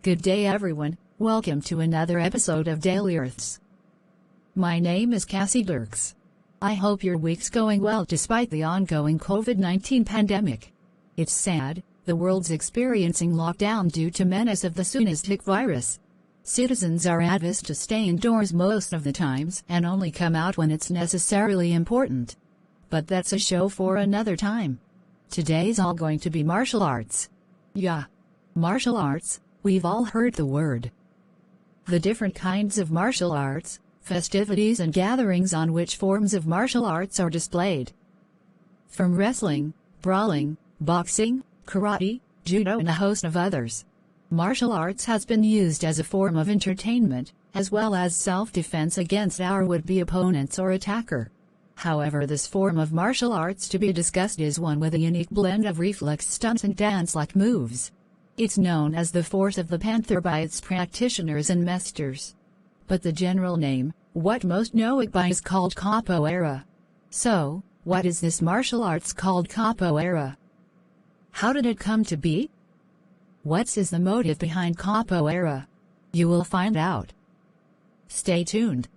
Good day everyone, welcome to another episode of Daily Earths. My name is Cassie. I hope your week's going well despite the ongoing COVID-19 pandemic. It's sad, the world's experiencing lockdown due to menace of the Zoonotic virus. Citizens are advised to stay indoors most of the times and only come out when it's necessarily important. But that's a show for another time. Today's all going to be martial arts. Yeah. Martial arts, we've all heard the word. The different kinds of martial arts, festivities and gatherings on which forms of martial arts are displayed. From wrestling, brawling, boxing, karate, judo and a host of others. Martial arts has been used as a form of entertainment, as well as self-defense against our would-be opponents or attacker. However, this form of martial arts to be discussed is one with a unique blend of reflex stunts and dance-like moves. It's known as the force of the panther by its practitioners and masters. But the general name, what most know it by, is called Capoeira. So, what is this martial arts called Capoeira? How did it come to be? What is the motive behind Capoeira? You will find out. Stay tuned.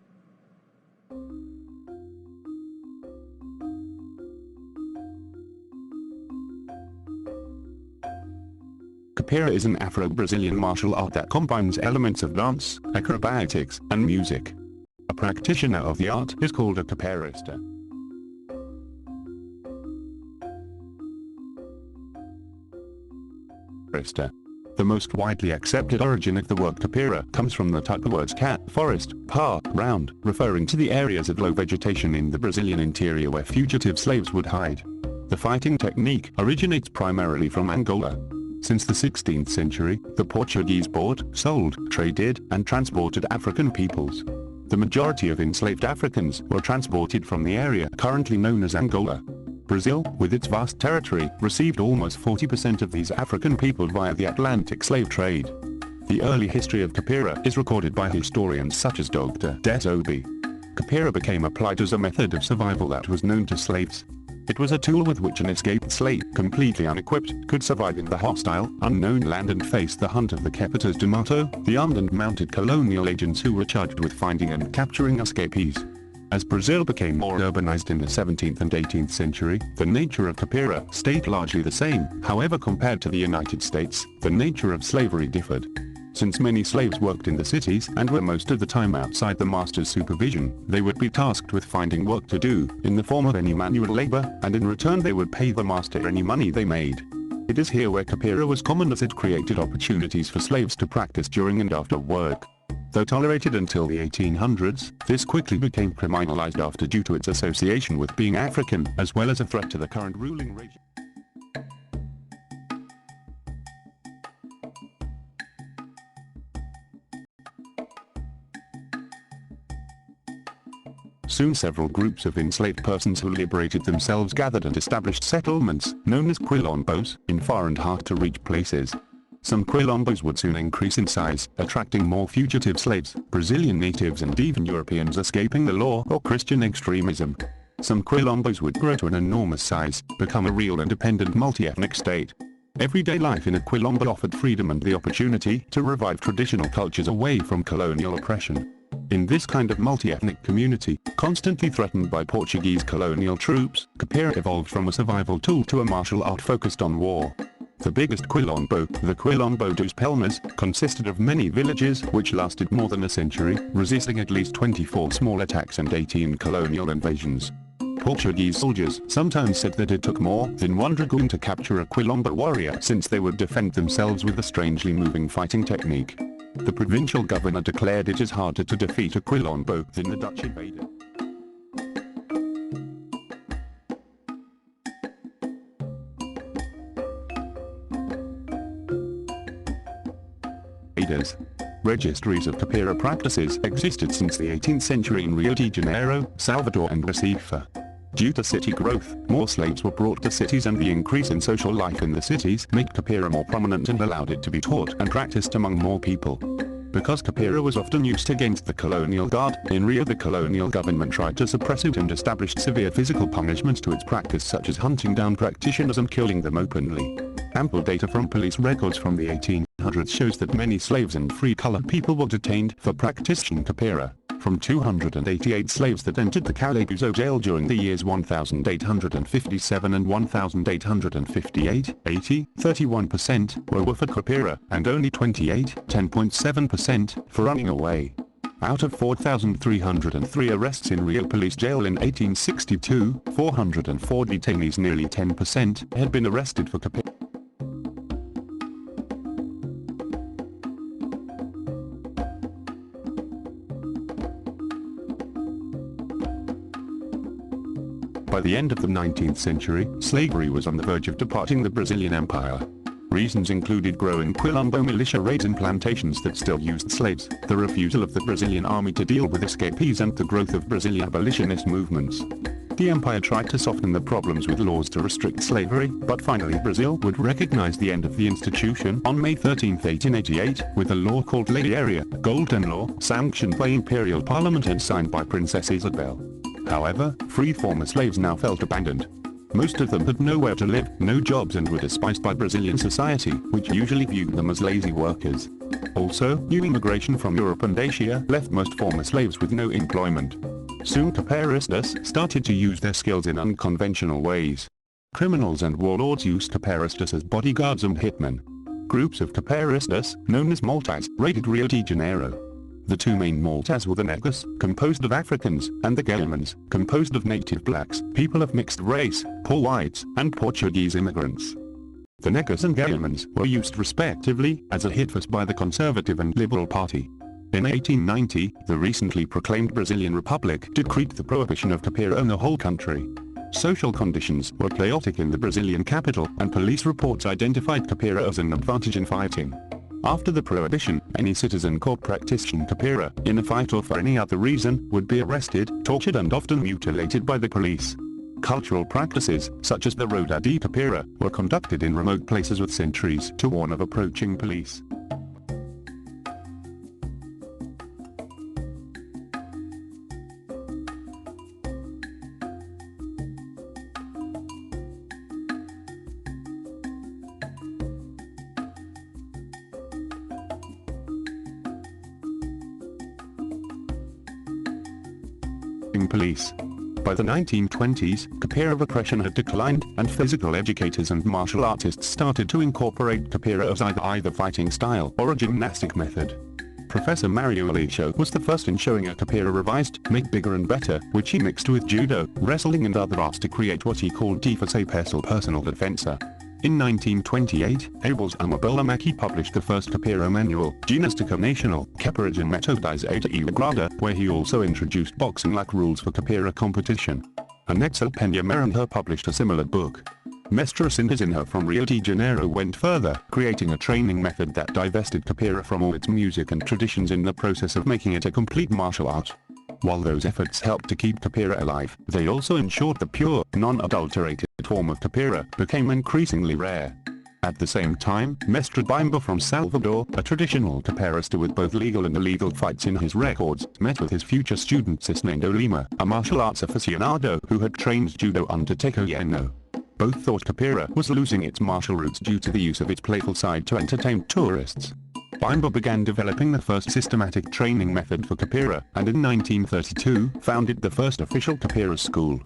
Capoeira is an Afro-Brazilian martial art that combines elements of dance, acrobatics, and music. A practitioner of the art is called a capoeirista. The most widely accepted origin of the word capoeira comes from the type of words cat, forest, pa, round, referring to the areas of low vegetation in the Brazilian interior where fugitive slaves would hide. The fighting technique originates primarily from Angola. Since the 16th century, the Portuguese bought, sold, traded, and transported African peoples. The majority of enslaved Africans were transported from the area currently known as Angola. Brazil, with its vast territory, received almost 40% of these African people via the Atlantic slave trade. The early history of capoeira is recorded by historians such as Dr. Desobi. Capoeira became applied as a method of survival that was known to slaves. It was a tool with which an escaped slave, completely unequipped, could survive in the hostile, unknown land and face the hunt of the captores de mato, the armed and mounted colonial agents who were charged with finding and capturing escapees. As Brazil became more urbanized in the 17th and 18th century, the nature of capoeira stayed largely the same. However, compared to the United States, the nature of slavery differed. Since many slaves worked in the cities and were most of the time outside the master's supervision, they would be tasked with finding work to do, in the form of any manual labor, and in return they would pay the master any money they made. It is here where capoeira was common, as it created opportunities for slaves to practice during and after work. Though tolerated until the 1800s, this quickly became criminalized after due to its association with being African, as well as a threat to the current ruling regime. Soon several groups of enslaved persons who liberated themselves gathered and established settlements, known as quilombos, in far and hard-to-reach places. Some quilombos would soon increase in size, attracting more fugitive slaves, Brazilian natives and even Europeans escaping the law or Christian extremism. Some quilombos would grow to an enormous size, become a real independent multi-ethnic state. Everyday life in a quilombo offered freedom and the opportunity to revive traditional cultures away from colonial oppression. In this kind of multi-ethnic community, constantly threatened by Portuguese colonial troops, capoeira evolved from a survival tool to a martial art focused on war. The biggest quilombo, the Quilombo dos Palmas, consisted of many villages which lasted more than a century, resisting at least 24 small attacks and 18 colonial invasions. Portuguese soldiers sometimes said that it took more than one dragoon to capture a quilombo warrior, since they would defend themselves with a strangely moving fighting technique. The provincial governor declared it is harder to defeat a quilombo than the Dutch invader. Registries of capoeira practices existed since the 18th century in Rio de Janeiro, Salvador and Recife. Due to city growth, more slaves were brought to cities, and the increase in social life in the cities made capoeira more prominent and allowed it to be taught and practiced among more people. Because capoeira was often used against the colonial guard, in Rio the colonial government tried to suppress it and established severe physical punishments to its practice, such as hunting down practitioners and killing them openly. Ample data from police records from the 1800s shows that many slaves and free colored people were detained for practicing capoeira. From 288 slaves that entered the Calaguzo jail during the years 1857 and 1858, 31% were for capoeira, and only 10.7% for running away. Out of 4,303 arrests in Rio police jail in 1862, 404 detainees, nearly 10%, had been arrested for capoeira. By the end of the 19th century, slavery was on the verge of departing the Brazilian Empire. Reasons included growing Quilombo militia raids in plantations that still used slaves, the refusal of the Brazilian army to deal with escapees, and the growth of Brazilian abolitionist movements. The empire tried to soften the problems with laws to restrict slavery, but finally Brazil would recognize the end of the institution on May 13, 1888, with a law called Lei Áurea, Golden Law, sanctioned by Imperial Parliament and signed by Princess Isabel. However, free former slaves now felt abandoned. Most of them had nowhere to live, no jobs, and were despised by Brazilian society, which usually viewed them as lazy workers. Also, new immigration from Europe and Asia left most former slaves with no employment. Soon capoeiristas started to use their skills in unconventional ways. Criminals and warlords used capoeiristas as bodyguards and hitmen. Groups of capoeiristas, known as Maltas, raided Rio de Janeiro. The two main Maltas were the Negros, composed of Africans, and the Guilhermans, composed of native blacks, people of mixed race, poor whites, and Portuguese immigrants. The Negros and Guilhermans were used respectively as a hit force by the Conservative and Liberal Party. In 1890, the recently proclaimed Brazilian Republic decreed the prohibition of capoeira in the whole country. Social conditions were chaotic in the Brazilian capital, and police reports identified capoeira as an advantage in fighting. After the prohibition, any citizen caught practicing capoeira, in a fight or for any other reason, would be arrested, tortured, and often mutilated by the police. Cultural practices, such as the Roda de Capoeira, were conducted in remote places with sentries to warn of approaching police. Police. By the 1920s, capoeira repression had declined, and physical educators and martial artists started to incorporate capoeira as either fighting style or a gymnastic method. Professor Mario Aleixo was the first in showing a capoeira revised, made bigger and better, which he mixed with judo, wrestling, and other arts to create what he called defesa pessoal, personal defensa. In 1928, Abel's Amabola Maki published the first capoeira manual, Ginástica Nacional, Capoeira de Metodais e Regrada, where he also introduced boxing-like rules for capoeira competition. Anexo Peña Maranhã published a similar book. Mestre Sinhazinha from Rio de Janeiro went further, creating a training method that divested capoeira from all its music and traditions in the process of making it a complete martial art. While those efforts helped to keep capoeira alive, they also ensured the pure, non-adulterated form of capoeira became increasingly rare. At the same time, Mestre Bimba from Salvador, a traditional capoeirista with both legal and illegal fights in his records, met with his future student Cisnando Lima, a martial arts aficionado who had trained judo under Teco Yeno. Both thought capoeira was losing its martial roots due to the use of its playful side to entertain tourists. Bimba began developing the first systematic training method for capoeira, and in 1932 founded the first official capoeira school.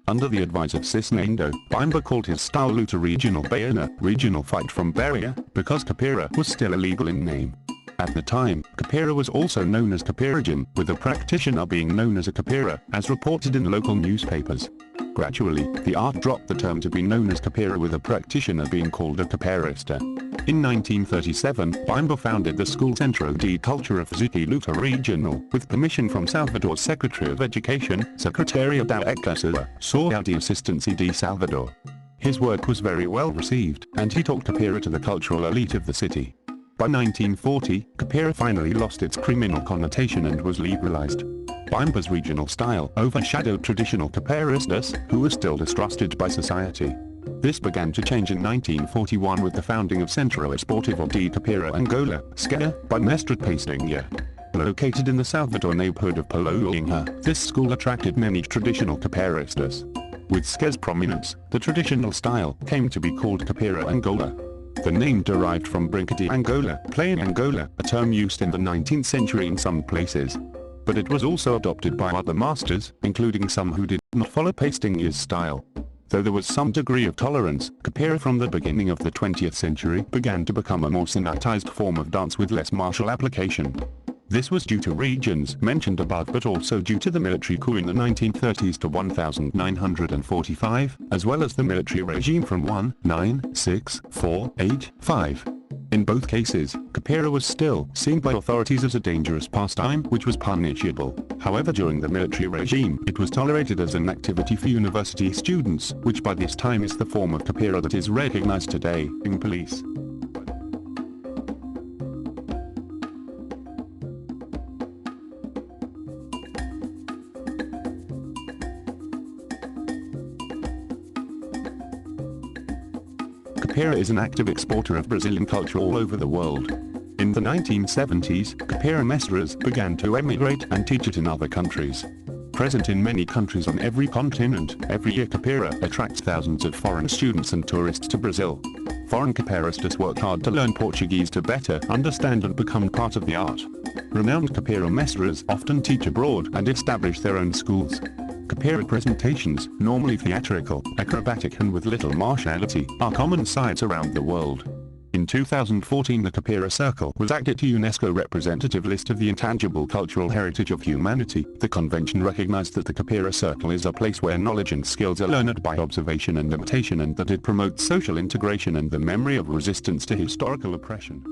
Under the advice of Cisnando, Bimba called his style Luta Regional Baiana, regional fight from Bahia, because capoeira was still illegal in name. At the time, capoeira was also known as capoeiragem, with the practitioner being known as a capoeira, as reported in local newspapers. Gradually, the art dropped the term to be known as capoeira, with a practitioner being called a capoeirista. In 1937, Bimba founded the School Centro de Cultura Física Luta Regional, with permission from Salvador's Secretary of Education, Secretaria da Educação, Saúde Assistência de Salvador. His work was very well received, and he taught capoeira to the cultural elite of the city. By 1940, capoeira finally lost its criminal connotation and was legalized. Bimba's regional style overshadowed traditional capoeiristas, who were still distrusted by society. This began to change in 1941 with the founding of Centro Esportivo de Capoeira Angola, SCA, by Mestre Pastinha. Located in the Salvador neighborhood of Plotagon, this school attracted many traditional capoeiristas. With SCA's prominence, the traditional style came to be called Capoeira Angola. The name derived from brinca de Angola, play in Angola, a term used in the 19th century in some places. But it was also adopted by other masters, including some who did not follow Pastinger's style. Though there was some degree of tolerance, capoeira from the beginning of the 20th century began to become a more sanitized form of dance with less martial application. This was due to regions mentioned above, but also due to the military coup in the 1930s to 1945, as well as the military regime from 1964-85. In both cases, capoeira was still seen by authorities as a dangerous pastime which was punishable. However, during the military regime, it was tolerated as an activity for university students, which by this time is the form of capoeira that is recognized today in police. Capoeira is an active exporter of Brazilian culture all over the world. In the 1970s, capoeira mestras began to emigrate and teach it in other countries. Present in many countries on every continent, every year capoeira attracts thousands of foreign students and tourists to Brazil. Foreign capoeiristas work hard to learn Portuguese to better understand and become part of the art. Renowned capoeira mestras often teach abroad and establish their own schools. Capoeira presentations, normally theatrical, acrobatic and with little martiality, are common sights around the world. In 2014 the Capoeira Circle was added to UNESCO representative list of the intangible cultural heritage of humanity. The convention recognized that the Capoeira Circle is a place where knowledge and skills are learned by observation and imitation, and that it promotes social integration and the memory of resistance to historical oppression.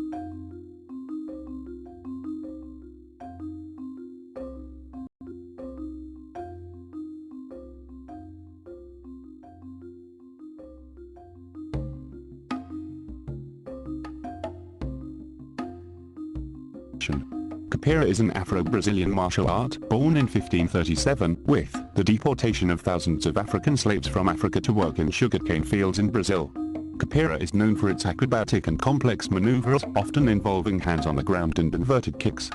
Capoeira is an Afro-Brazilian martial art, born in 1537, with the deportation of thousands of African slaves from Africa to work in sugarcane fields in Brazil. Capoeira is known for its acrobatic and complex maneuvers, often involving hands on the ground and inverted kicks.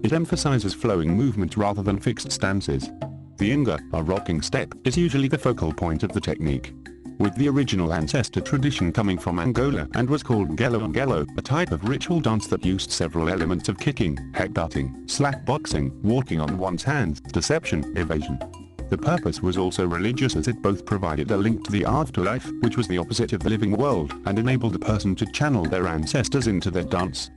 It emphasizes flowing movement rather than fixed stances. The inga, a rocking step, is usually the focal point of the technique. With the original ancestor tradition coming from Angola and was called Ngelo, a type of ritual dance that used several elements of kicking, headbutting, slap boxing, walking on one's hands, deception, evasion. The purpose was also religious, as it both provided a link to the afterlife, which was the opposite of the living world, and enabled a person to channel their ancestors into their dance.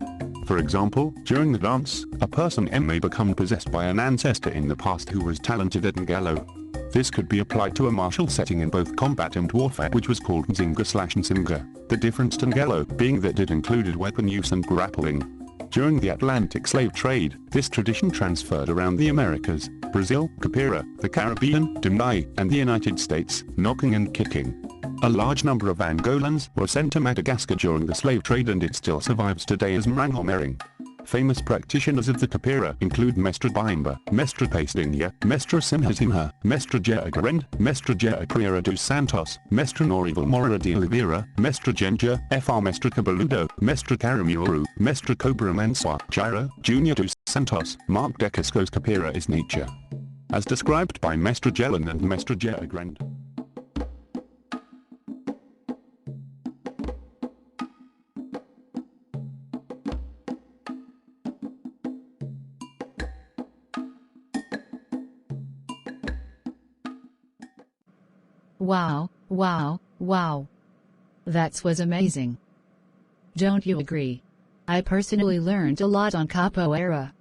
For example, during the dance, a person may become possessed by an ancestor in the past who was talented at Ngelo. This could be applied to a martial setting in both combat and warfare, which was called Nzinga/Nsimga, the difference to Ngelo being that it included weapon use and grappling. During the Atlantic slave trade, this tradition transferred around the Americas, Brazil, capoeira, the Caribbean, Dumai, and the United States, knocking and kicking. A large number of Angolans were sent to Madagascar during the slave trade, and it still survives today as Mrangomering. Famous practitioners of the capoeira include Mestre Bimba, Mestre Pastinha, Mestre Simhasimha, Mestre Gergerend, Mestre Pereira dos Santos, Mestre Norival Moreira de Oliveira, Mestre Genja, Fr Mestre Cabeludo, Mestre Caramuru, Mestre Cobra Mansoa, Jairo, Junior dos Santos. Mark Decasco's capoeira is nature, as described by Mestre Gelan and Mestre Gergerend. Wow, wow, wow. That was amazing. Don't you agree? I personally learned a lot on capoeira.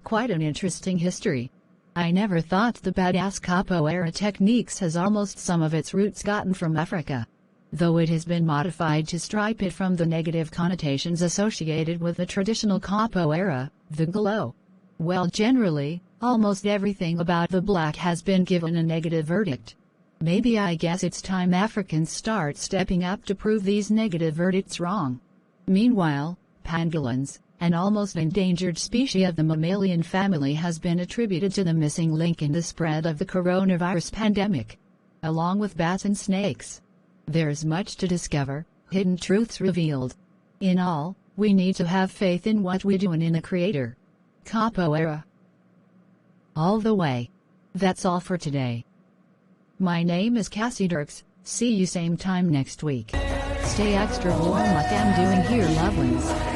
Quite an interesting history. I never thought the badass capoeira techniques has almost some of its roots gotten from Africa, though it has been modified to stripe it from the negative connotations associated with the traditional capoeira, the glow. Well, generally, almost everything about the black has been given a negative verdict. Maybe I guess it's time Africans start stepping up to prove these negative verdicts wrong. Meanwhile, pangolins, an almost endangered species of the mammalian family, has been attributed to the missing link in the spread of the coronavirus pandemic, along with bats and snakes. There's much to discover, hidden truths revealed. In all, we need to have faith in what we do and in the Creator. Capoeira. All the way. That's all for today. My name is Cassie Dirks. See you same time next week. Stay extra warm like I'm doing here, lovelies.